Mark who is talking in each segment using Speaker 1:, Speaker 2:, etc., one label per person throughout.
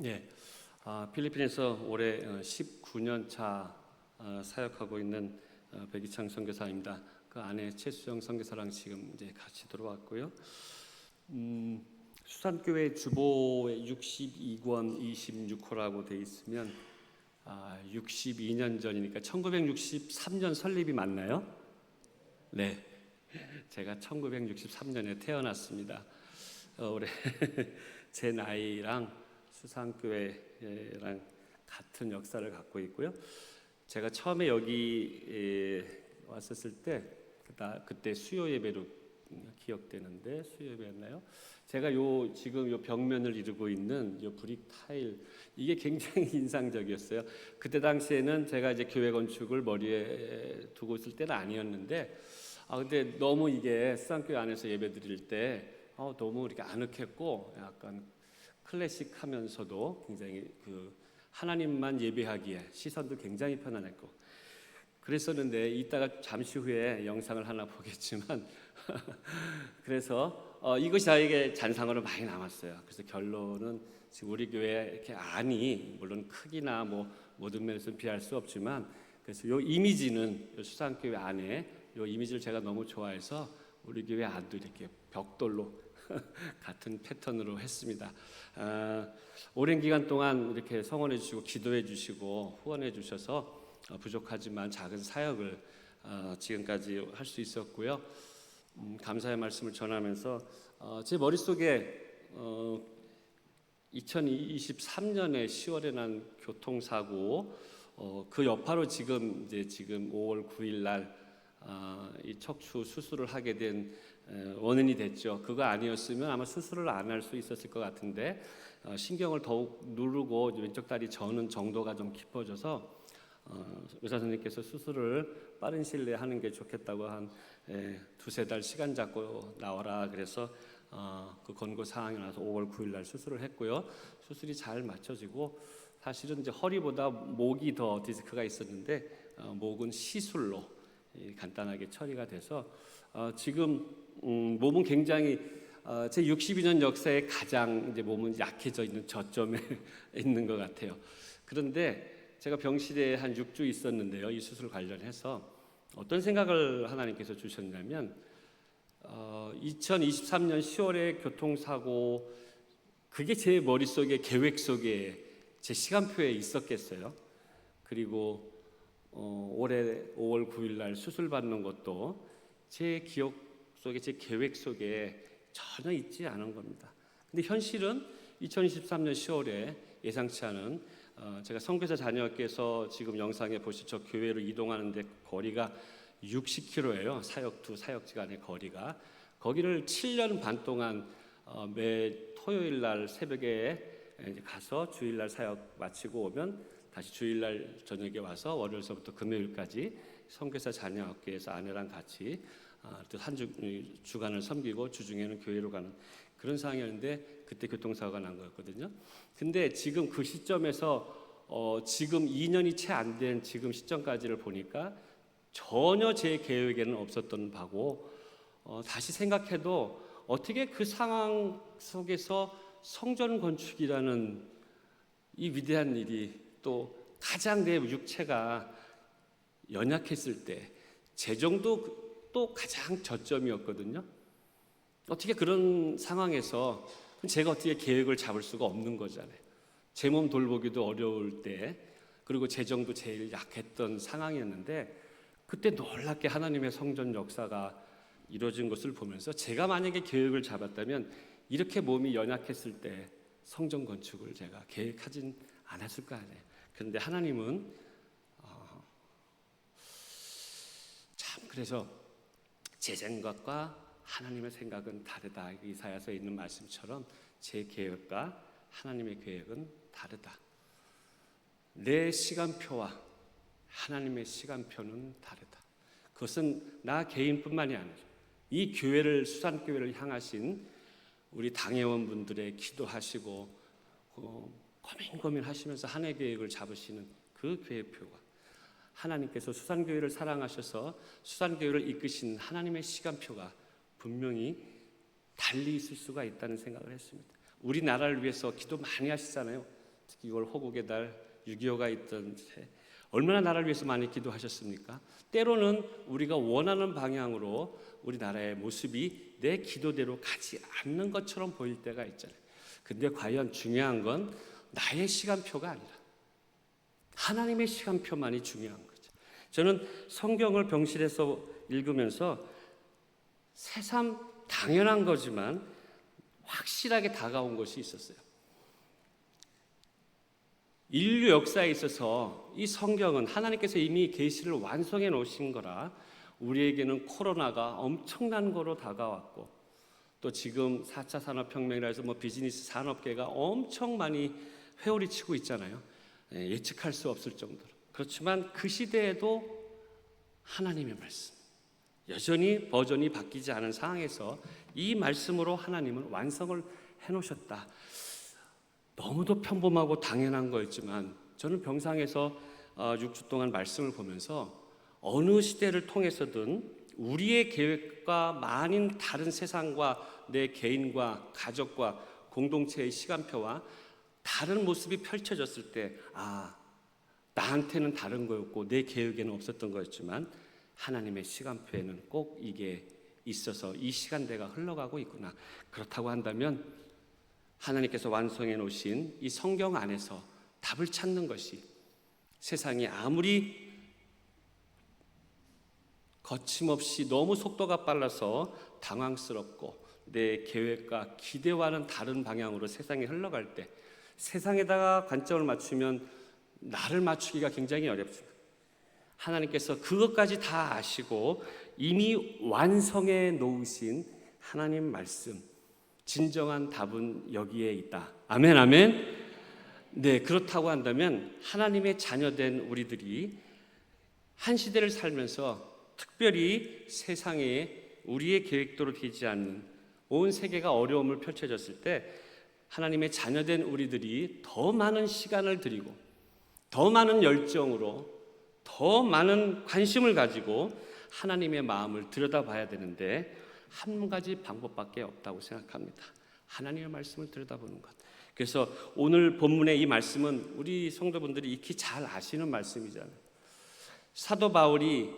Speaker 1: 네, 필리핀에서 올해 19년 차 사역하고 있는 백이창 선교사입니다. 그 아내 최수정 선교사랑 지금 이제 같이 들어왔고요. 수산교회 주보에 62권 26호라고 돼 있으면 62년 전이니까 1963년 설립이 맞나요? 네, 제가 1963년에 태어났습니다. 올해 제 나이랑 수산교회랑 같은 역사를 갖고 있고요. 제가 처음에 여기 왔었을 때 그때 수요 예배로 기억되는데 수요 예배였나요? 제가 지금 요 벽면을 이루고 있는 요 브릭 타일 이게 굉장히 인상적이었어요. 그때 당시에는 제가 이제 교회 건축을 머리에 두고 있을 때는 아니었는데 근데 너무 이게 수산교회 안에서 예배 드릴 때 너무 이렇게 아늑했고 약간 클래식하면서도 굉장히 하나님만 예배하기에 시선도 굉장히 편안했고 그랬었는데 이따가 잠시 후에 영상을 하나 보겠지만 그래서 이것이 저에게 잔상으로 많이 남았어요. 그래서 결론은 지금 우리 교회 이렇게 안이 물론 크기나 뭐 모든 면에서 비할 수 없지만 그래서 요 이미지는 요 수산교회 안에 요 이미지를 제가 너무 좋아해서 우리 교회 안도 이렇게 벽돌로 같은 패턴으로 했습니다. 오랜 기간 동안 이렇게 성원해 주시고 기도해 주시고 후원해 주셔서 부족하지만 작은 사역을 지금까지 할 수 있었고요. 감사의 말씀을 전하면서 제 머릿속에 2023년에 10월에 난 교통사고 그 여파로 지금 5월 9일 날 이 척추 수술을 하게 된 원인이 됐죠. 그거 아니었으면 아마 수술을 안 할 수 있었을 것 같은데 신경을 더욱 누르고 왼쪽 다리 저는 정도가 좀 깊어져서 의사 선생님께서 수술을 빠른 시일 내에 하는 게 좋겠다고 한 두세 달 시간 잡고 나와라 그래서 그 권고 사항이 나서 5월 9일 날 수술을 했고요. 수술이 잘 맞춰지고 사실은 이제 허리보다 목이 더 디스크가 있었는데 목은 시술로 간단하게 처리가 돼서 지금 몸은 굉장히 제 62년 역사에 가장 이제 몸은 약해져 있는 저점에 있는 것 같아요. 그런데 제가 병실에 한 6주 있었는데요. 이 수술 관련해서 어떤 생각을 하나님께서 주셨냐면 2023년 10월에 교통사고 그게 제 머릿속에 계획 속에 제 시간표에 있었겠어요. 그리고 올해 5월 9일 날 수술 받는 것도 제 기억 속에 제 계획 속에 전혀 있지 않은 겁니다. 근데 현실은 2023년 10월에 예상치 않은 제가 선교사 자녀께서 지금 영상에 보실 저 교회로 이동하는데 거리가 60km예요. 사역 두 사역지 간의 거리가 거기를 7년 반 동안 매 토요일 날 새벽에 가서 주일 날 사역 마치고 오면 다시 주일날 저녁에 와서 월요일서부터 금요일까지 선교사 자녀학교에서 아내랑 같이 또 한 주간을 섬기고 주중에는 교회로 가는 그런 상황이었는데 그때 교통사고가 난 거였거든요. 근데 지금 그 시점에서 지금 2년이 채 안 된 지금 시점까지를 보니까 전혀 제 계획에는 없었던 바고 다시 생각해도 어떻게 그 상황 속에서 성전 건축이라는 이 위대한 일이 또 가장 내 육체가 연약했을 때 재정도 또 가장 저점이었거든요. 어떻게 그런 상황에서 제가 어떻게 계획을 잡을 수가 없는 거잖아요. 제 몸 돌보기도 어려울 때 그리고 재정도 제일 약했던 상황이었는데 그때 놀랍게 하나님의 성전 역사가 이루어진 것을 보면서 제가 만약에 계획을 잡았다면 이렇게 몸이 연약했을 때 성전 건축을 제가 계획하진 않았을 거 아니에요. 그런데 하나님은 참 그래서 제 생각과 하나님의 생각은 다르다. 이사야서에 있는 말씀처럼 제 계획과 하나님의 계획은 다르다. 내 시간표와 하나님의 시간표는 다르다. 그것은 나 개인뿐만이 아니죠. 이 교회를 수산교회를 향하신 우리 당회원분들의 기도하시고 고민하시면서 한 해 계획을 잡으시는 그 계획표가 하나님께서 수산교회를 사랑하셔서 수산교회를 이끄신 하나님의 시간표가 분명히 달리 있을 수가 있다는 생각을 했습니다. 우리나라를 위해서 기도 많이 하시잖아요. 특히 6월 호국의 달 6.25가 있던 해 얼마나 나라를 위해서 많이 기도하셨습니까? 때로는 우리가 원하는 방향으로 우리나라의 모습이 내 기도대로 가지 않는 것처럼 보일 때가 있잖아요. 근데 과연 중요한 건 나의 시간표가 아니라 하나님의 시간표만이 중요한 거죠. 저는 성경을 병실에서 읽으면서 새삼 당연한 거지만 확실하게 다가온 것이 있었어요. 인류 역사에 있어서 이 성경은 하나님께서 이미 계시를 완성해 놓으신 거라 우리에게는 코로나가 엄청난 거로 다가왔고, 또 지금 4차 산업혁명이라 해서 비즈니스 산업계가 엄청 많이 회오리 치고 있잖아요. 예측할 수 없을 정도로. 그렇지만 그 시대에도 하나님의 말씀, 여전히 버전이 바뀌지 않은 상황에서 이 말씀으로 하나님은 완성을 해놓으셨다. 너무도 평범하고 당연한 거였지만 저는 병상에서 6주 동안 말씀을 보면서 어느 시대를 통해서든 우리의 계획과 많은 다른 세상과 내 개인과 가족과 공동체의 시간표와 다른 모습이 펼쳐졌을 때 나한테는 다른 거였고 내 계획에는 없었던 거였지만 하나님의 시간표에는 꼭 이게 있어서 이 시간대가 흘러가고 있구나. 그렇다고 한다면 하나님께서 완성해 놓으신 이 성경 안에서 답을 찾는 것이 세상이 아무리 거침없이 너무 속도가 빨라서 당황스럽고 내 계획과 기대와는 다른 방향으로 세상이 흘러갈 때 세상에다가 관점을 맞추면 나를 맞추기가 굉장히 어렵습니다. 하나님께서 그것까지 다 아시고 이미 완성해 놓으신 하나님 말씀, 진정한 답은 여기에 있다. 아멘, 아멘. 네, 그렇다고 한다면 하나님의 자녀된 우리들이 한 시대를 살면서 특별히 세상에 우리의 계획대로 되지 않는 온 세계가 어려움을 펼쳐졌을 때 하나님의 자녀된 우리들이 더 많은 시간을 들이고 더 많은 열정으로 더 많은 관심을 가지고 하나님의 마음을 들여다봐야 되는데 한 가지 방법밖에 없다고 생각합니다. 하나님의 말씀을 들여다보는 것. 그래서 오늘 본문의 이 말씀은 우리 성도분들이 익히 잘 아시는 말씀이잖아요. 사도 바울이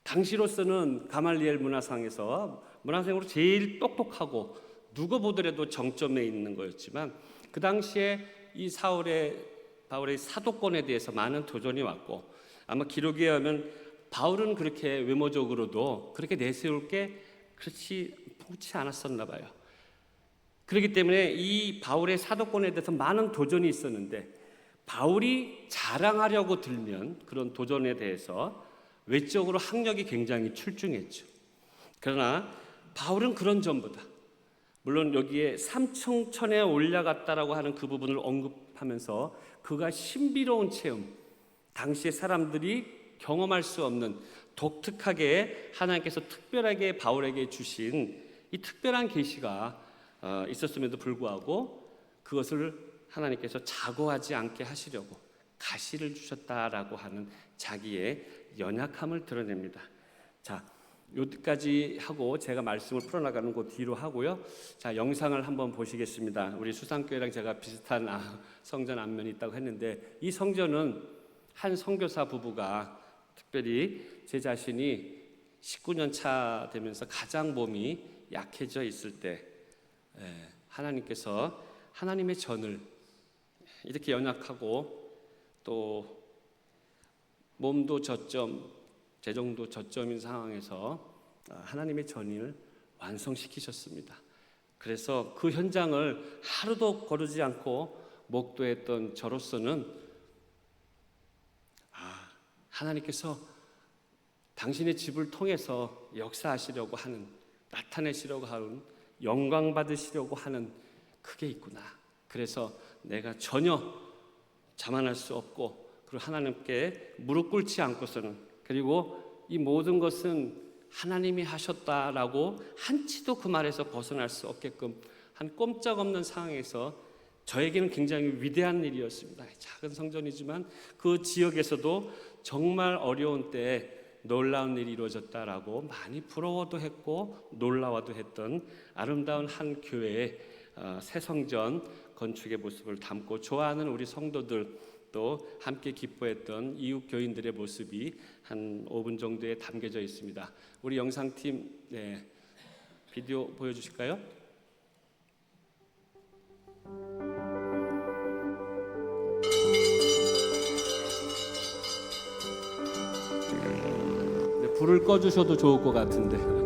Speaker 1: 당시로서는 가말리엘 문화생으로 제일 똑똑하고 누가 보더라도 정점에 있는 거였지만 그 당시에 이 바울의 사도권에 대해서 많은 도전이 왔고 아마 기록에 의하면 바울은 그렇게 외모적으로도 그렇게 내세울 게 그렇지 풍치 않았었나 봐요. 그렇기 때문에 이 바울의 사도권에 대해서 많은 도전이 있었는데 바울이 자랑하려고 들면 그런 도전에 대해서 외적으로 학력이 굉장히 출중했죠. 그러나 바울은 그런 점보다 물론 여기에 삼층천에 올라갔다라고 하는 그 부분을 언급하면서 그가 신비로운 체험, 당시의 사람들이 경험할 수 없는 독특하게 하나님께서 특별하게 바울에게 주신 이 특별한 계시가 있었음에도 불구하고 그것을 하나님께서 자고하지 않게 하시려고 가시를 주셨다라고 하는 자기의 연약함을 드러냅니다. 자, 여기까지 하고 제가 말씀을 풀어나가는 거 뒤로 하고요. 자, 영상을 한번 보시겠습니다. 우리 수산교회랑 제가 비슷한 성전 안면이 있다고 했는데 이 성전은 한 선교사 부부가 특별히 제 자신이 19년 차 되면서 가장 몸이 약해져 있을 때 하나님께서 하나님의 전을 이렇게 연약하고 또 몸도 저점, 재정도 저점인 상황에서 하나님의 전을 완성시키셨습니다. 그래서 그 현장을 하루도 거르지 않고 목도했던 저로서는 하나님께서 당신의 집을 통해서 역사하시려고 하는, 나타내시려고 하는, 영광 받으시려고 하는 그게 있구나. 그래서 내가 전혀 자만할 수 없고 그리고 하나님께 무릎 꿇지 않고서는 그리고 이 모든 것은 하나님이 하셨다라고 한치도 그 말에서 벗어날 수 없게끔 한 꼼짝없는 상황에서 저에게는 굉장히 위대한 일이었습니다. 작은 성전이지만 그 지역에서도 정말 어려운 때에 놀라운 일이 이루어졌다라고 많이 부러워도 했고 놀라워도 했던 아름다운 한 교회의 새 성전 건축의 모습을 담고 좋아하는 우리 성도들 또 함께 기뻐했던 이웃 교인들의 모습이 한 5분 정도에 담겨져 있습니다. 우리 영상팀 비디오 보여주실까요? 불을 꺼주셔도 좋을 것 같은데.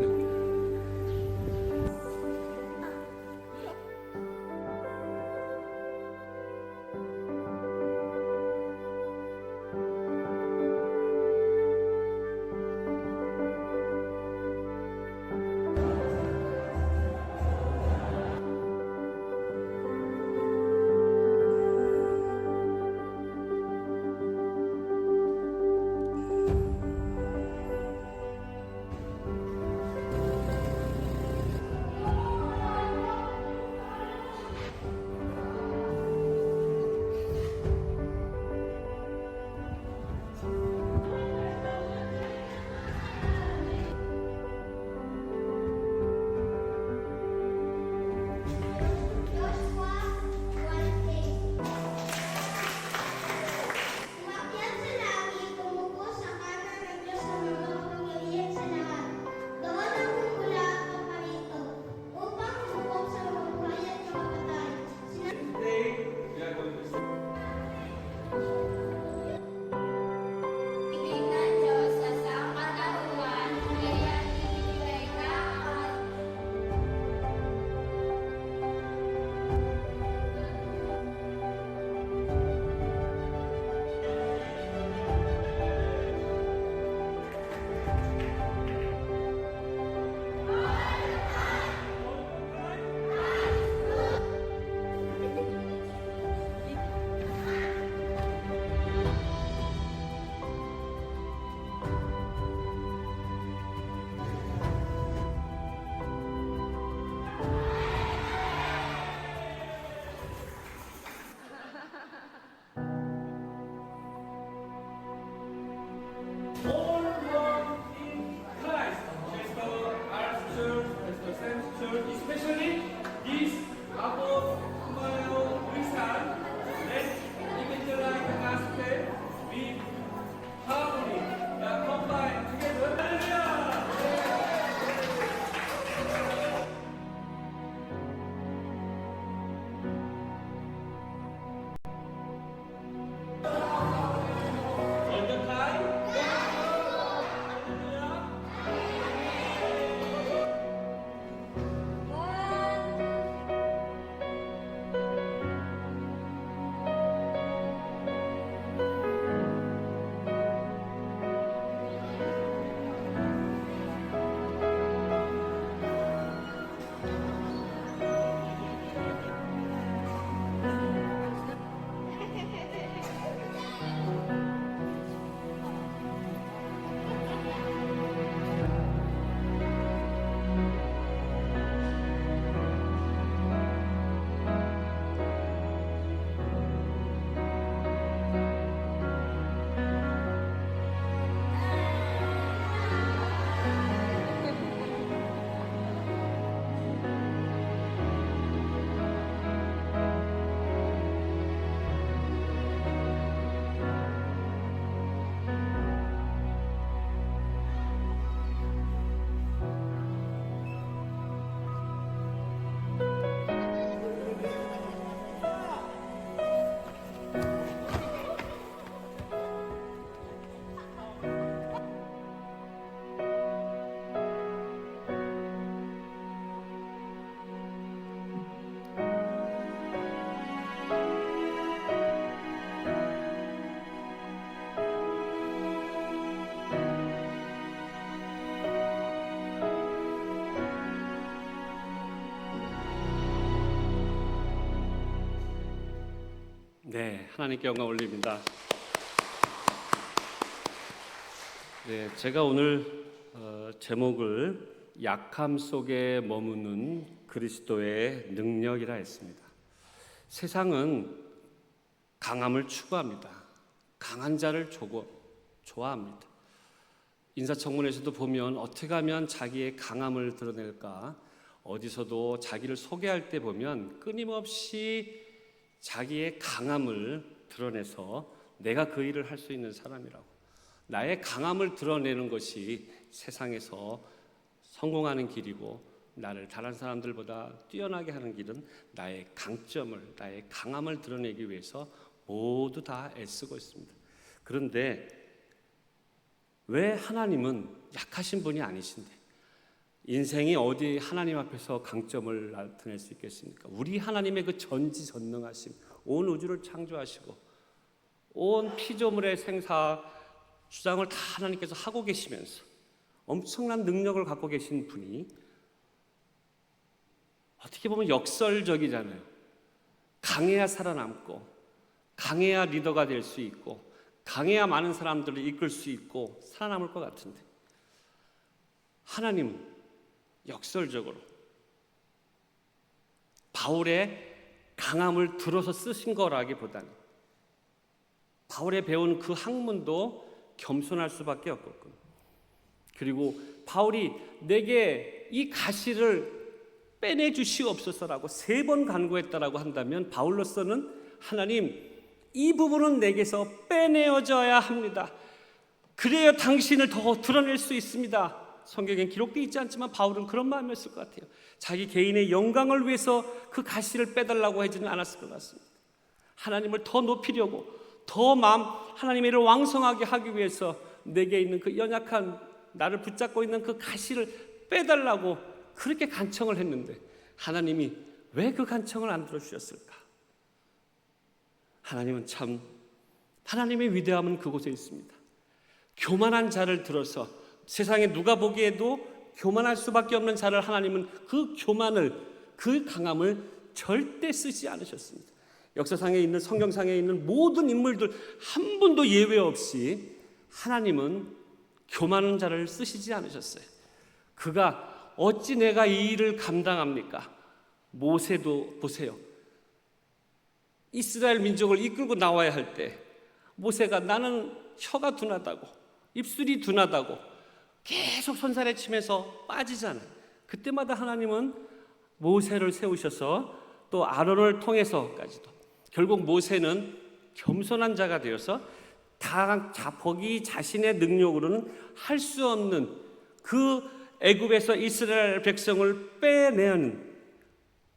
Speaker 2: Especially this Apo Kumayo Wisan, let's evangelize the gospel with harmony, combine together. Hallelujah! All the time.
Speaker 1: 네, 하나님께 영광 올립니다. 네, 제가 오늘 제목을 약함 속에 머무는 그리스도의 능력이라 했습니다. 세상은 강함을 추구합니다. 강한 자를 좋아합니다. 인사청문회에서도 보면 어떻게 하면 자기의 강함을 드러낼까, 어디서도 자기를 소개할 때 보면 끊임없이 자기의 강함을 드러내서 내가 그 일을 할 수 있는 사람이라고. 나의 강함을 드러내는 것이 세상에서 성공하는 길이고, 나를 다른 사람들보다 뛰어나게 하는 길은 나의 강점을, 나의 강함을 드러내기 위해서 모두 다 애쓰고 있습니다. 그런데 왜 하나님은 약하신 분이 아니신데 인생이 어디 하나님 앞에서 강점을 나타낼 수 있겠습니까? 우리 하나님의 그 전지전능하심, 온 우주를 창조하시고 온 피조물의 생사 주장을 다 하나님께서 하고 계시면서 엄청난 능력을 갖고 계신 분이 어떻게 보면 역설적이잖아요. 강해야 살아남고, 강해야 리더가 될 수 있고, 강해야 많은 사람들을 이끌 수 있고 살아남을 것 같은데, 하나님은 역설적으로 바울의 강함을 들어서 쓰신 거라기보다는 바울의 배운 그 학문도 겸손할 수밖에 없었고, 그리고 바울이 내게 이 가시를 빼내 주시옵소서라고 3번 간구했다라고 한다면, 바울로서는 하나님, 이 부분은 내게서 빼내어져야 합니다. 그래야 당신을 더 드러낼 수 있습니다. 성경엔 기록되어 있지 않지만 바울은 그런 마음이었을 것 같아요. 자기 개인의 영광을 위해서 그 가시를 빼달라고 하지는 않았을 것 같습니다. 하나님을 더 높이려고, 더 하나님의 일을 왕성하게 하기 위해서 내게 있는 그 연약한, 나를 붙잡고 있는 그 가시를 빼달라고 그렇게 간청을 했는데, 하나님이 왜 그 간청을 안 들어주셨을까? 하나님은 참, 하나님의 위대함은 그곳에 있습니다. 교만한 자를 들어서, 세상에 누가 보기에도 교만할 수밖에 없는 자를 하나님은 그 교만을, 그 강함을 절대 쓰지 않으셨습니다. 역사상에 있는, 성경상에 있는 모든 인물들 한 분도 예외 없이 하나님은 교만한 자를 쓰시지 않으셨어요. 그가 어찌 내가 이 일을 감당합니까? 모세도 보세요. 이스라엘 민족을 이끌고 나와야 할 때 모세가 나는 혀가 둔하다고, 입술이 둔하다고 계속 손살에 치면서 빠지잖아요. 그때마다 하나님은 모세를 세우셔서 또 아론을 통해서까지도, 결국 모세는 겸손한 자가 되어서 거기 자신의 능력으로는 할 수 없는 그 애굽에서 이스라엘 백성을 빼내는,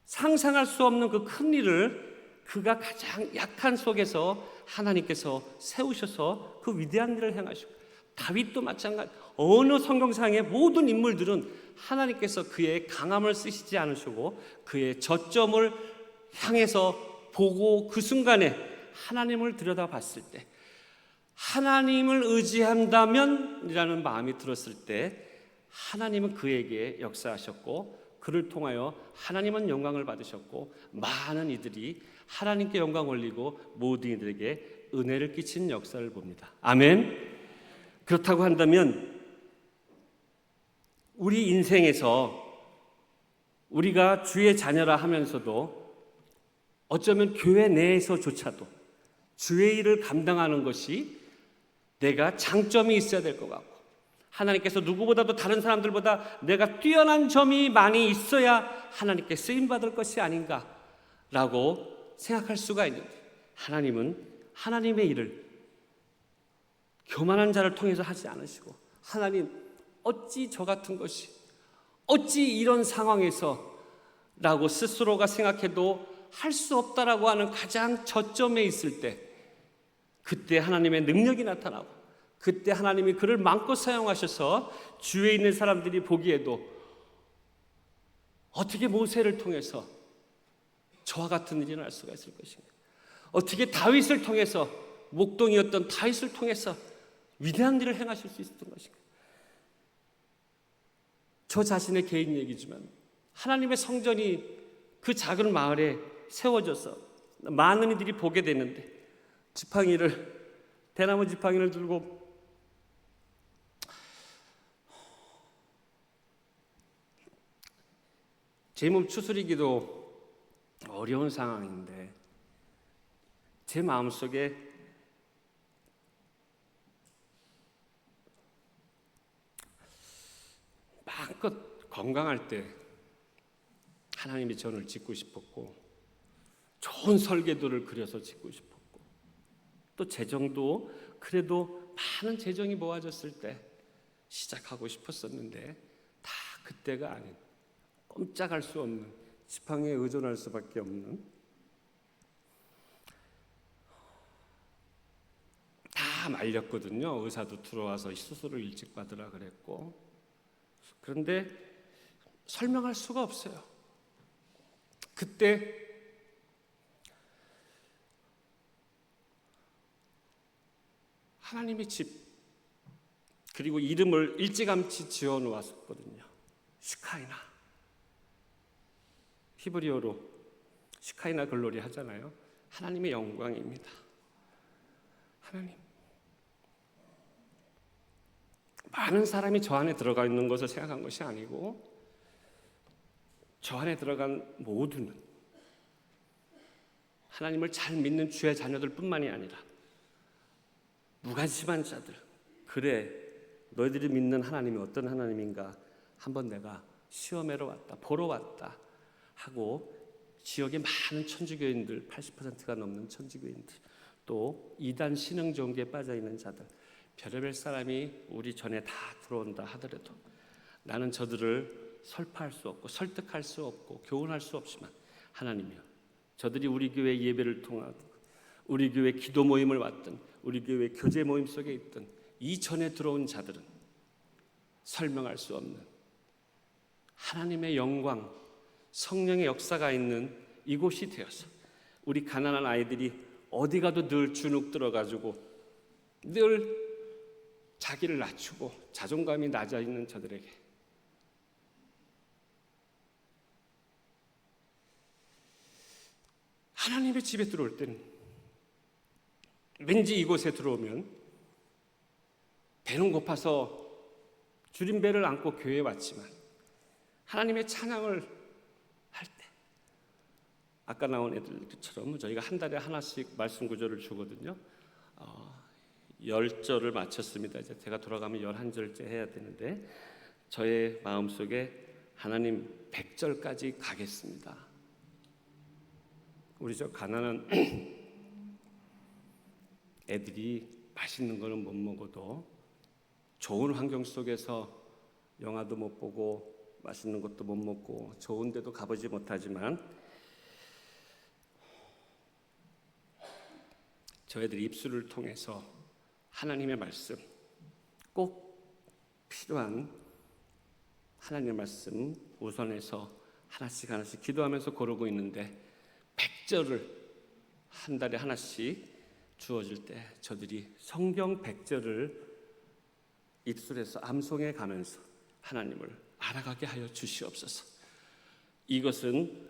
Speaker 1: 상상할 수 없는 그 큰 일을 그가 가장 약한 속에서 하나님께서 세우셔서 그 위대한 일을 행하시고, 다윗도 마찬가지. 어느 성경상의 모든 인물들은 하나님께서 그의 강함을 쓰시지 않으시고 그의 저점을 향해서 보고, 그 순간에 하나님을 들여다봤을 때, 하나님을 의지한다면 이라는 마음이 들었을 때 하나님은 그에게 역사하셨고, 그를 통하여 하나님은 영광을 받으셨고, 많은 이들이 하나님께 영광 올리고 모든 이들에게 은혜를 끼친 역사를 봅니다. 아멘. 그렇다고 한다면 우리 인생에서 우리가 주의 자녀라 하면서도 어쩌면 교회 내에서조차도 주의 일을 감당하는 것이 내가 장점이 있어야 될 것 같고, 하나님께서 누구보다도 다른 사람들보다 내가 뛰어난 점이 많이 있어야 하나님께 쓰임받을 것이 아닌가라고 생각할 수가 있는데, 하나님은 하나님의 일을 교만한 자를 통해서 하지 않으시고, 하나님, 어찌 저 같은 것이, 어찌 이런 상황에서 라고 스스로가 생각해도 할 수 없다라고 하는 가장 저점에 있을 때, 그때 하나님의 능력이 나타나고, 그때 하나님이 그를 마음껏 사용하셔서 주위에 있는 사람들이 보기에도 어떻게 모세를 통해서 저와 같은 일이 날 수가 있을 것인가, 어떻게 다윗을 통해서, 목동이었던 다윗을 통해서 위대한 일을 행하실 수 있었던 것인가. 저 자신의 개인 얘기지만 하나님의 성전이 그 작은 마을에 세워져서 많은 이들이 보게 되는데, 대나무 지팡이를 들고 제 몸 추스리기도 어려운 상황인데, 제 마음속에 마음껏 건강할 때 하나님의 전을 짓고 싶었고, 좋은 설계도를 그려서 짓고 싶었고, 또 재정도 그래도 많은 재정이 모아졌을 때 시작하고 싶었었는데 다 그때가 아닌, 꼼짝할 수 없는, 지팡이에 의존할 수밖에 없는, 다 말렸거든요. 의사도 들어와서 수술을 일찍 받으라 그랬고. 그런데 설명할 수가 없어요. 그때 하나님의 집, 그리고 이름을 일찌감치 지어 놓았거든요. 슈카이나. 히브리어로 슈카이나 글로리 하잖아요. 하나님의 영광입니다. 하나님. 많은 사람이 저 안에 들어가 있는 것을 생각한 것이 아니고, 저 안에 들어간 모두는 하나님을 잘 믿는 주의 자녀들 뿐만이 아니라 무관심한 자들, 그래 너희들이 믿는 하나님이 어떤 하나님인가 한번 내가 시험하러 왔다, 보러 왔다 하고, 지역의 많은 천주교인들, 80%가 넘는 천주교인들, 또 이단 신흥 종교에 빠져 있는 자들, 별의별 사람이 우리 전에 다 들어온다 하더라도 나는 저들을 설파할 수 없고 설득할 수 없고 교훈할 수 없지만, 하나님이여, 저들이 우리 교회 예배를 통하고 우리 교회 기도 모임을 왔든 우리 교회 교제 모임 속에 있든 이 전에 들어온 자들은 설명할 수 없는 하나님의 영광, 성령의 역사가 있는 이곳이 되어서 우리 가난한 아이들이 어디 가도 늘 주눅 들어가지고 늘 자기를 낮추고 자존감이 낮아 있는 저들에게 하나님의 집에 들어올 때는 왠지 이곳에 들어오면 배는 고파서 줄임배를 안고 교회에 왔지만 하나님의 찬양을 할 때, 아까 나온 애들처럼 저희가 한 달에 하나씩 말씀 구절을 주거든요. 10절을 마쳤습니다. 이제 제가 돌아가면 11절째 해야 되는데 저의 마음속에 하나님 100절까지 가겠습니다. 우리 저 가난한 애들이 맛있는 거는 못 먹어도 좋은 환경 속에서 영화도 못 보고 맛있는 것도 못 먹고 좋은 데도 가보지 못하지만 저희들이 입술을 통해서 하나님의 말씀, 꼭 필요한 하나님의 말씀 우선해서 하나씩 기도하면서 고르고 있는데 100절을 한 달에 하나씩 주어질 때 저들이 성경 100절을 입술에서 암송해 가면서 하나님을 알아가게 하여 주시옵소서. 이것은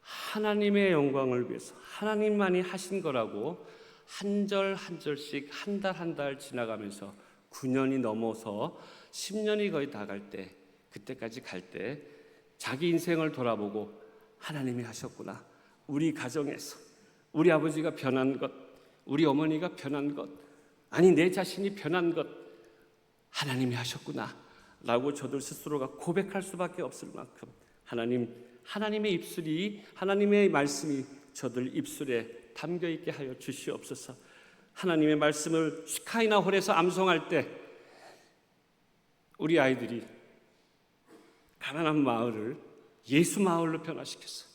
Speaker 1: 하나님의 영광을 위해서 하나님만이 하신 거라고 한 절 한 절씩 한 달 한 달 지나가면서 9년이 넘어서 10년이 거의 다 갈 때, 그때까지 갈 때 자기 인생을 돌아보고 하나님이 하셨구나. 우리 가정에서 우리 아버지가 변한 것, 우리 어머니가 변한 것, 아니 내 자신이 변한 것 하나님이 하셨구나 라고 저들 스스로가 고백할 수밖에 없을 만큼 하나님의 입술이, 하나님의 말씀이 저들 입술에 담겨있게 하여 주시옵소서. 하나님의 말씀을 슈카이나 홀에서 암송할 때 우리 아이들이 가난한 마을을 예수 마을로 변화시켰어.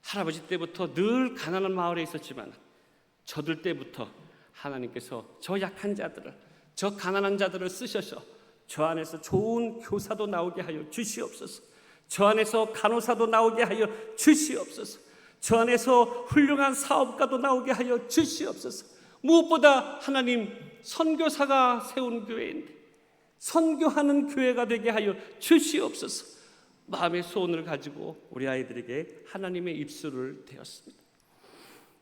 Speaker 1: 할아버지 때부터 늘 가난한 마을에 있었지만 저들 때부터 하나님께서 저 약한 자들을, 저 가난한 자들을 쓰셔서 저 안에서 좋은 교사도 나오게 하여 주시옵소서. 저 안에서 간호사도 나오게 하여 주시옵소서. 저 안에서 훌륭한 사업가도 나오게 하여 주시옵소서. 무엇보다 하나님, 선교사가 세운 교회인데 선교하는 교회가 되게 하여 주시옵소서. 마음의 소원을 가지고 우리 아이들에게 하나님의 입술을 대었습니다.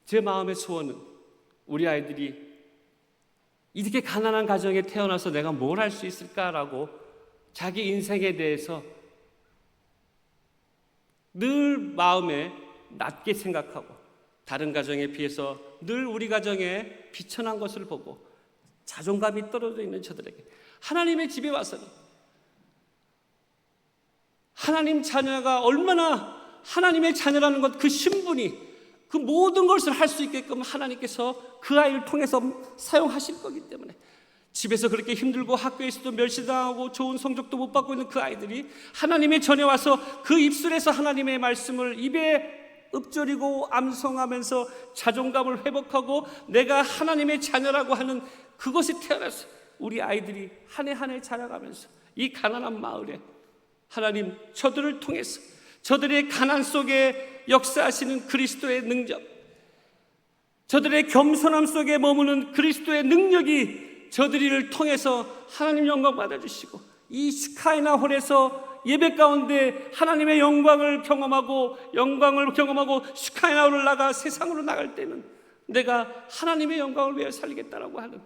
Speaker 1: 제 마음의 소원은 우리 아이들이 이렇게 가난한 가정에 태어나서 내가 뭘 할 수 있을까라고 자기 인생에 대해서 늘 마음에 낮게 생각하고 다른 가정에 비해서 늘 우리 가정에 비천한 것을 보고 자존감이 떨어져 있는 저들에게 하나님의 집에 와서는 하나님 자녀가 얼마나 하나님의 자녀라는 것, 그 신분이, 그 모든 것을 할 수 있게끔 하나님께서 그 아이를 통해서 사용하실 거기 때문에 집에서 그렇게 힘들고 학교에서도 멸시당하고 좋은 성적도 못 받고 있는 그 아이들이 하나님의 전에 와서 그 입술에서 하나님의 말씀을 입에 읊조리고 암송하면서 자존감을 회복하고 내가 하나님의 자녀라고 하는 그것이 태어나서 우리 아이들이 한 해 한 해 자라가면서 이 가난한 마을에 하나님 저들을 통해서 저들의 가난 속에 역사하시는 그리스도의 능력, 저들의 겸손함 속에 머무는 그리스도의 능력이 저들이를 통해서 하나님 영광 받아주시고 이 스카이나 홀에서 예배 가운데 하나님의 영광을 경험하고 스카이나 홀을 나가 세상으로 나갈 때는 내가 하나님의 영광을 위해 살리겠다라고 하는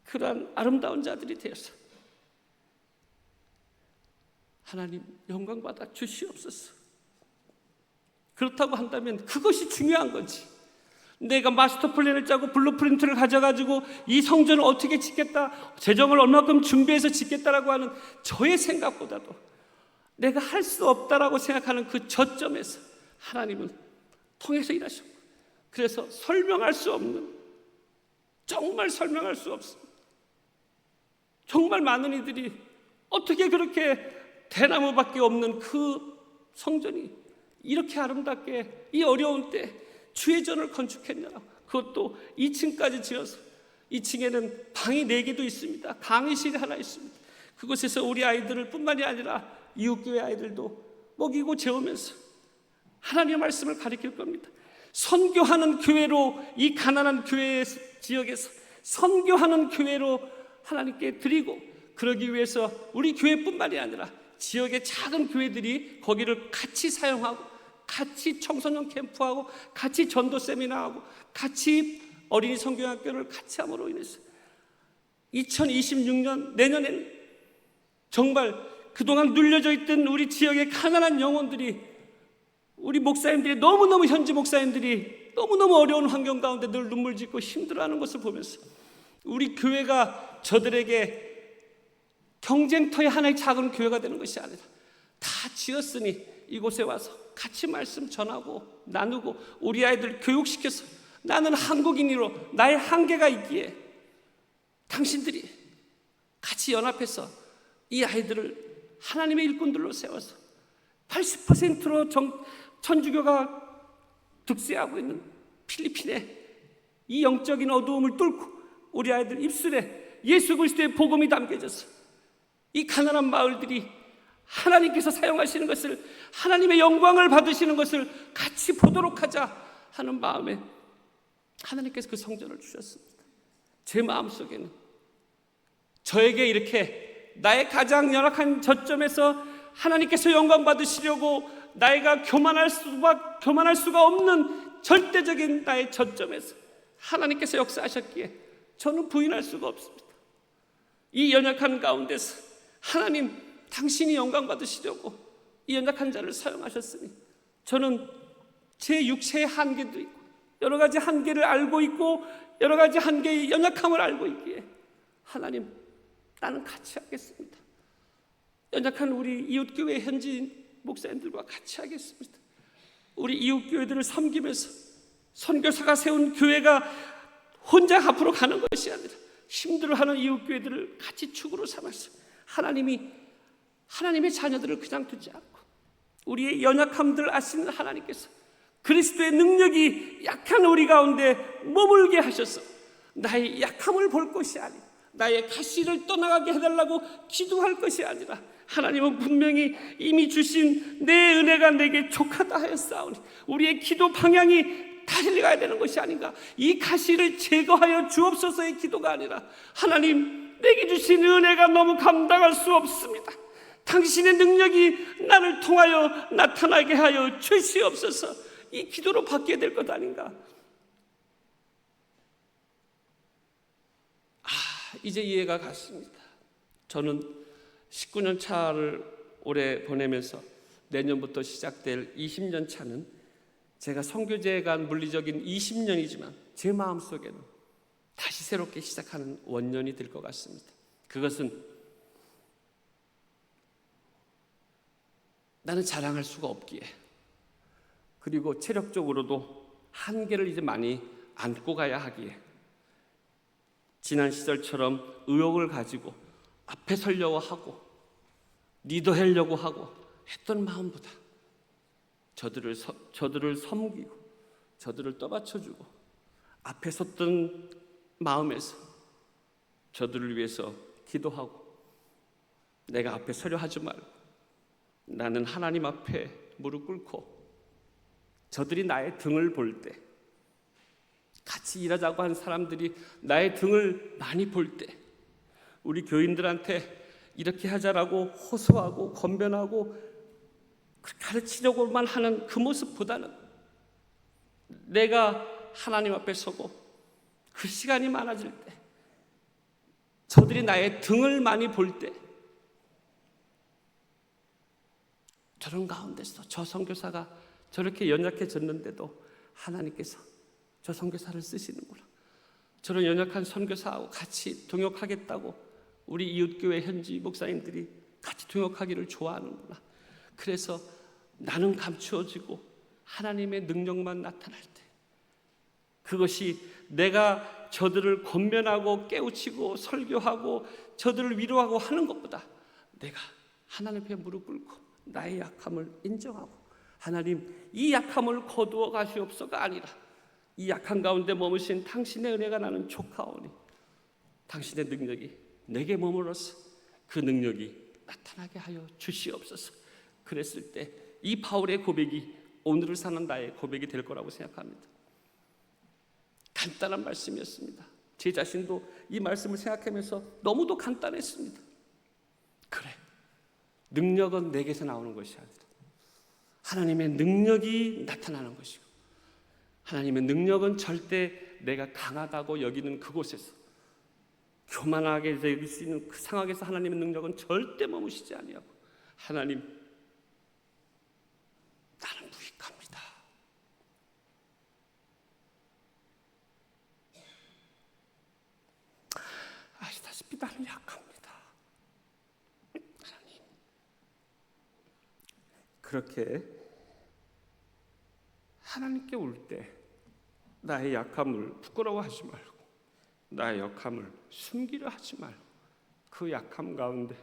Speaker 1: 그러한 아름다운 자들이 되어서 하나님 영광 받아 주시옵소서. 그렇다고 한다면 그것이 중요한 거지. 내가 마스터 플랜을 짜고 블루프린트를 가져가지고 이 성전을 어떻게 짓겠다, 재정을 얼마큼 준비해서 짓겠다라고 하는 저의 생각보다도 내가 할 수 없다라고 생각하는 그 저점에서 하나님은 통해서 일하셨고, 그래서 설명할 수 없는, 정말 설명할 수 없습니다. 정말 많은 이들이 어떻게 그렇게 대나무밖에 없는 그 성전이 이렇게 아름답게 이 어려운 때 주의 전을 건축했냐고. 그것도 2층까지 지어서 2층에는 방이 4개도 있습니다. 강의실이 하나 있습니다. 그곳에서 우리 아이들을 뿐만이 아니라 이웃교회 아이들도 먹이고 재우면서 하나님의 말씀을 가르칠 겁니다. 선교하는 교회로, 이 가난한 교회 지역에서 선교하는 교회로 하나님께 드리고, 그러기 위해서 우리 교회뿐만이 아니라 지역의 작은 교회들이 거기를 같이 사용하고 같이 청소년 캠프하고 같이 전도 세미나하고 같이 어린이 성경학교를 같이 함으로 인해서 2026년 내년에는 정말 그동안 눌려져 있던 우리 지역의 가난한 영혼들이, 우리 목사님들이 너무너무 현지 목사님들이 너무너무 어려운 환경 가운데 늘 눈물 짓고 힘들어하는 것을 보면서 우리 교회가 저들에게 경쟁터의 하나의 작은 교회가 되는 것이 아니라 다 지었으니 이곳에 와서 같이 말씀 전하고 나누고 우리 아이들 교육시켜서, 나는 한국인으로 나의 한계가 있기에 당신들이 같이 연합해서 이 아이들을 하나님의 일꾼들로 세워서 80%로 천주교가 득세하고 있는 필리핀의 이 영적인 어두움을 뚫고 우리 아이들 입술에 예수 그리스도의 복음이 담겨져서 이 가난한 마을들이 하나님께서 사용하시는 것을, 하나님의 영광을 받으시는 것을 같이 보도록 하자 하는 마음에 하나님께서 그 성전을 주셨습니다. 제 마음속에는 저에게 이렇게 나의 가장 열악한 저점에서 하나님께서 영광 받으시려고 나이가 교만할 수가 없는 절대적인 나의 저점에서 하나님께서 역사하셨기에 저는 부인할 수가 없습니다. 이 연약한 가운데서 하나님 당신이 영광 받으시려고 이 연약한 자를 사용하셨으니 저는 제 육체의 한계도 있고 여러 가지 한계를 알고 있고 여러 가지 한계의 연약함을 알고 있기에 하나님, 나는 같이 하겠습니다. 연약한 우리 이웃교회 현지인 목사님들과 같이 하겠습니다. 우리 이웃교회들을 섬기면서 선교사가 세운 교회가 혼자 앞으로 가는 것이 아니라 힘들어하는 이웃교회들을 같이 축으로 삼아서 하나님의 자녀들을 그냥 두지 않고 우리의 연약함들을 아시는 하나님께서 그리스도의 능력이 약한 우리 가운데 머물게 하셔서 나의 약함을 볼 것이 아니라 나의 가시를 떠나가게 해달라고 기도할 것이 아니라 하나님은 분명히 이미 주신 내 은혜가 내게 족하다 하였사오니 우리의 기도 방향이 달려가야 되는 것이 아닌가. 이 가시를 제거하여 주옵소서의 기도가 아니라 하나님, 내게 주신 은혜가 너무 감당할 수 없습니다. 당신의 능력이 나를 통하여 나타나게 하여 주시옵소서. 이 기도로 받게 될 것 아닌가. 이제 이해가 갔습니다. 저는 19년 차를 올해 보내면서 내년부터 시작될 20년 차는 제가 선교제에 간 물리적인 20년이지만 제 마음속에는 다시 새롭게 시작하는 원년이 될 것 같습니다. 그것은 나는 자랑할 수가 없기에, 그리고 체력적으로도 한계를 이제 많이 안고 가야 하기에 지난 시절처럼 의욕을 가지고 앞에 서려고 하고 리더하려고 하고 했던 마음보다 저들을 섬기고 저들을 떠받쳐주고 앞에 섰던 마음에서 저들을 위해서 기도하고 내가 앞에 서려 하지 말고 나는 하나님 앞에 무릎 꿇고 저들이 나의 등을 볼 때, 같이 일하자고 한 사람들이 나의 등을 많이 볼 때, 우리 교인들한테 이렇게 하자라고 호소하고 권변하고 가르치려고만 하는 그 모습보다는 내가 하나님 앞에 서고 그 시간이 많아질 때, 저들이 나의 등을 많이 볼 때, 저런 가운데서 저 선교사가 저렇게 연약해졌는데도 하나님께서 저 선교사를 쓰시는구나. 저런 연약한 선교사하고 같이 동역하겠다고 우리 이웃교회 현지 목사님들이 같이 동역하기를 좋아하는구나. 그래서 나는 감추어지고 하나님의 능력만 나타날 때, 그것이 내가 저들을 권면하고 깨우치고 설교하고 저들을 위로하고 하는 것보다 내가 하나님 앞에 무릎 꿇고 나의 약함을 인정하고 하나님 이 약함을 거두어 가시옵소서가 아니라 이 약한 가운데 머무신 당신의 은혜가 나는 족하오니 당신의 능력이 내게 머물러서 그 능력이 나타나게 하여 주시옵소서. 그랬을 때 이 바울의 고백이 오늘을 사는 나의 고백이 될 거라고 생각합니다. 간단한 말씀이었습니다. 제 자신도 이 말씀을 생각하면서 너무도 간단했습니다. 그래, 능력은 내게서 나오는 것이 아니라 하나님의 능력이 나타나는 것이고, 하나님의 능력은 절대 내가 강하다고 여기는 그곳에서, 교만하게 여길 수 있는 그 상황에서 하나님의 능력은 절대 머무시지 아니하고, 하나님 나는 무익합니다. 아시다시피 나는 약합니다. 하나님, 그렇게 하나님께 올 때 나의 약함을 부끄러워하지 말고 나의 약함을 숨기려 하지 말고 그 약함 가운데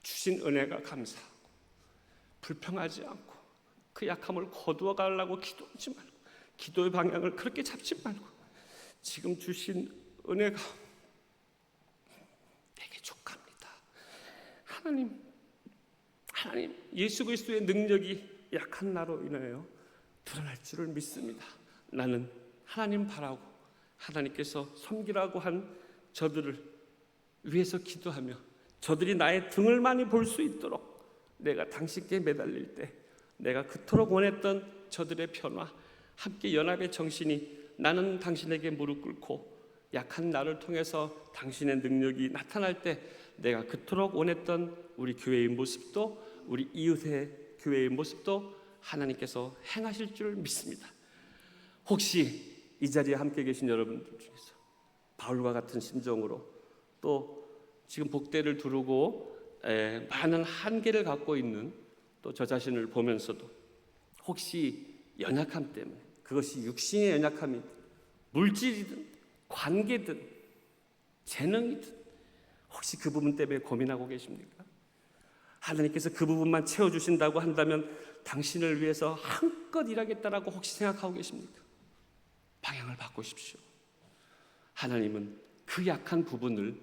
Speaker 1: 주신 은혜가 감사하고 불평하지 않고 그 약함을 거두어 가려고 기도하지 말고 기도의 방향을 그렇게 잡지 말고 지금 주신 은혜가 내게 족합니다. 하나님 예수 그리스도의 능력이 약한 나로 인하여 드러날 줄을 믿습니다. 나는 하나님 바라고 하나님께서 섬기라고 한 저들을 위해서 기도하며 저들이 나의 등을 많이 볼 수 있도록 내가 당신께 매달릴 때 내가 그토록 원했던 저들의 변화, 함께 연합의 정신이 나는 당신에게 무릎 꿇고 약한 나를 통해서 당신의 능력이 나타날 때 내가 그토록 원했던 우리 교회의 모습도 우리 이웃의 교회의 모습도 하나님께서 행하실 줄 믿습니다. 혹시 이 자리에 함께 계신 여러분들 중에서 바울과 같은 심정으로 또 지금 복대를 두르고 많은 한계를 갖고 있는 또 저 자신을 보면서도 혹시 연약함 때문에, 그것이 육신의 연약함이든 물질이든 관계든 재능이든 혹시 그 부분 때문에 고민하고 계십니까? 하나님께서 그 부분만 채워주신다고 한다면 당신을 위해서 한껏 일하겠다라고 혹시 생각하고 계십니까? 방향을 바꾸십시오. 하나님은 그 약한 부분을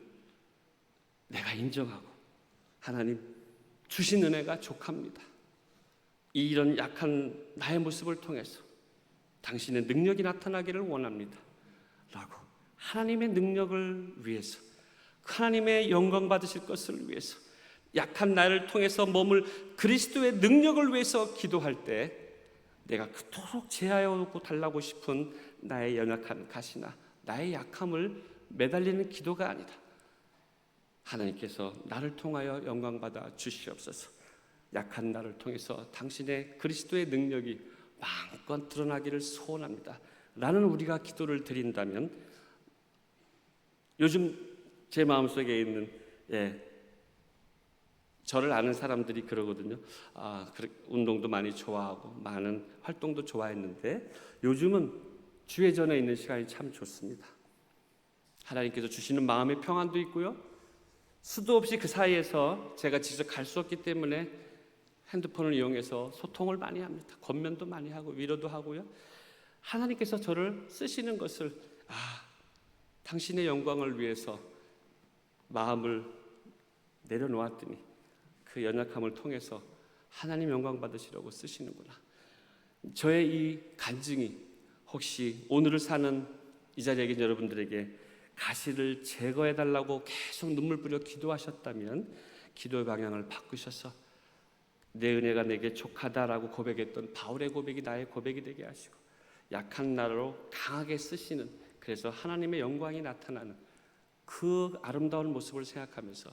Speaker 1: 내가 인정하고 하나님 주신 은혜가 족합니다. 이런 약한 나의 모습을 통해서 당신의 능력이 나타나기를 원합니다 라고 하나님의 능력을 위해서, 하나님의 영광 받으실 것을 위해서, 약한 나를 통해서 머물 그리스도의 능력을 위해서 기도할 때 내가 그토록 제하여오고 달라고 싶은 나의 연약한 가시나 나의 약함을 매달리는 기도가 아니다. 하나님께서 나를 통하여 영광받아 주시옵소서. 약한 나를 통해서 당신의 그리스도의 능력이 마음껏 드러나기를 소원합니다 라는 우리가 기도를 드린다면, 요즘 제 마음속에 있는 저를 아는 사람들이 그러거든요. 운동도 많이 좋아하고 많은 활동도 좋아했는데 요즘은 주회전에 있는 시간이 참 좋습니다. 하나님께서 주시는 마음의 평안도 있고요. 수도 없이 그 사이에서 제가 직접 갈 수 없기 때문에 핸드폰을 이용해서 소통을 많이 합니다. 권면도 많이 하고 위로도 하고요. 하나님께서 저를 쓰시는 것을 당신의 영광을 위해서 마음을 내려놓았더니 그 연약함을 통해서 하나님 영광 받으시려고 쓰시는구나. 저의 이 간증이 혹시 오늘을 사는 이 자리에 계신 여러분들에게 가시를 제거해달라고 계속 눈물 뿌려 기도하셨다면 기도의 방향을 바꾸셔서 내 은혜가 내게 족하다라고 고백했던 바울의 고백이 나의 고백이 되게 하시고 약한 나로 강하게 쓰시는, 그래서 하나님의 영광이 나타나는 그 아름다운 모습을 생각하면서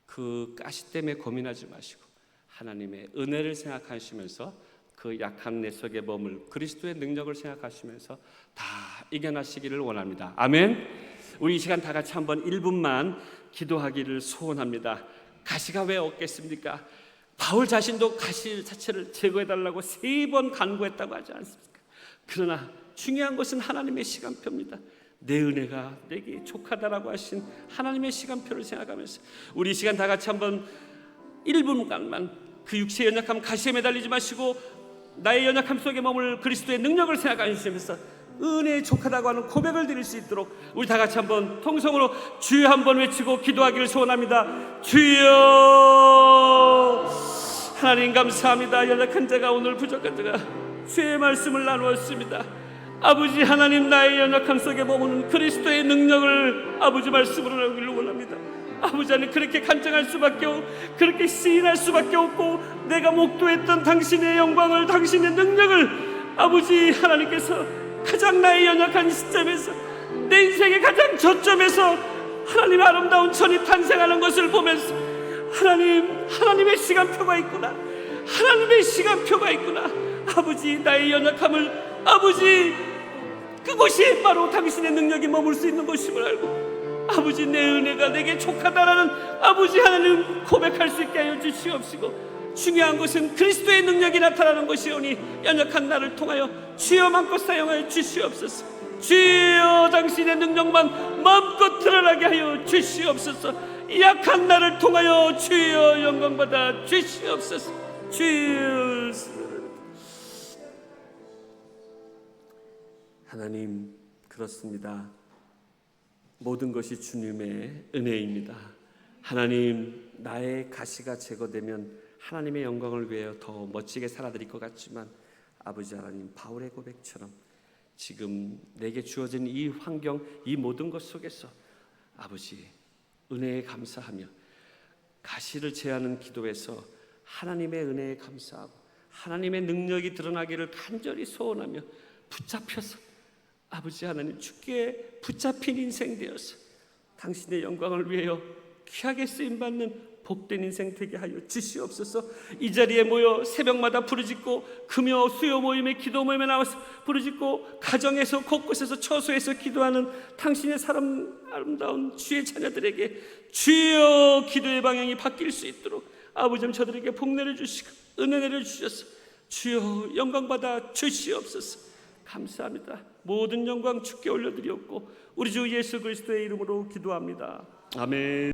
Speaker 1: 그 가시 때문에 고민하지 마시고 하나님의 은혜를 생각하시면서 그 약한 내 속에 머물 그리스도의 능력을 생각하시면서 다 이겨나시기를 원합니다. 아멘. 우리 이 시간 다 같이 한번 1분만 기도하기를 소원합니다. 가시가 왜 없겠습니까? 바울 자신도 가시 자체를 제거해달라고 3번 간구했다고 하지 않습니까? 그러나 중요한 것은 하나님의 시간표입니다. 내 은혜가 내게 족하다라고 하신 하나님의 시간표를 생각하면서 우리 이 시간 다 같이 한번 1분간만 그 육체의 연약함 가시에 매달리지 마시고 나의 연약함 속에 머물 그리스도의 능력을 생각하시면서 은혜에 족하다고 하는 고백을 드릴 수 있도록 우리 다 같이 한번 통성으로 주여 한번 외치고 기도하기를 소원합니다. 주여. 하나님 감사합니다. 연약한 자가 오늘 부족한 자가 주의 말씀을 나누었습니다. 아버지 하나님, 나의 연약함 속에 머무는 그리스도의 능력을 아버지 말씀으로 나누기를 원합니다. 아버지 하나님, 그렇게 간증할 수밖에 없고 그렇게 시인할 수밖에 없고 내가 목도했던 당신의 영광을, 당신의 능력을 아버지 하나님께서 가장 나의 연약한 시점에서 내 인생의 가장 저점에서 하나님 아름다운 천이 탄생하는 것을 보면서 하나님의 시간표가 있구나, 하나님의 시간표가 있구나. 아버지 나의 연약함을 아버지 그곳이 바로 당신의 능력이 머물 수 있는 곳임을 알고 아버지 내 은혜가 내게 족하다라는 아버지 하나님 고백할 수 있게 하여 주시옵시고, 중요한 것은 그리스도의 능력이 나타나는 것이오니 연약한 나를 통하여 주여 마음껏 사용하여 주시옵소서. 주여 당신의 능력만 마음껏 드러나게 하여 주시옵소서. 약한 나를 통하여 주여 영광받아 주시옵소서. 주여. 하나님, 그렇습니다. 모든 것이 주님의 은혜입니다. 하나님, 나의 가시가 제거되면 하나님의 영광을 위하여 더 멋지게 살아드릴 것 같지만 아버지 하나님, 바울의 고백처럼 지금 내게 주어진 이 환경, 이 모든 것 속에서 아버지 은혜에 감사하며 가시를 제하는 기도에서 하나님의 은혜에 감사하고 하나님의 능력이 드러나기를 간절히 소원하며 붙잡혀서 아버지 하나님 주께 붙잡힌 인생 되어서 당신의 영광을 위하여 귀하게 쓰임받는 복된 인생 되게 하여 주시옵소서. 이 자리에 모여 새벽마다 부르짖고 금요 수요 모임에 기도 모임에 나와서 부르짖고 가정에서 곳곳에서 처소에서 기도하는 당신의 사람 아름다운 주의 자녀들에게 주여 기도의 방향이 바뀔 수 있도록 아버지 저들에게 복 내려주시고 은혜 내려주셔서 주여 영광 받아 주시옵소서. 감사합니다. 모든 영광 주께 올려드렸고 우리 주 예수 그리스도의 이름으로 기도합니다. 아멘.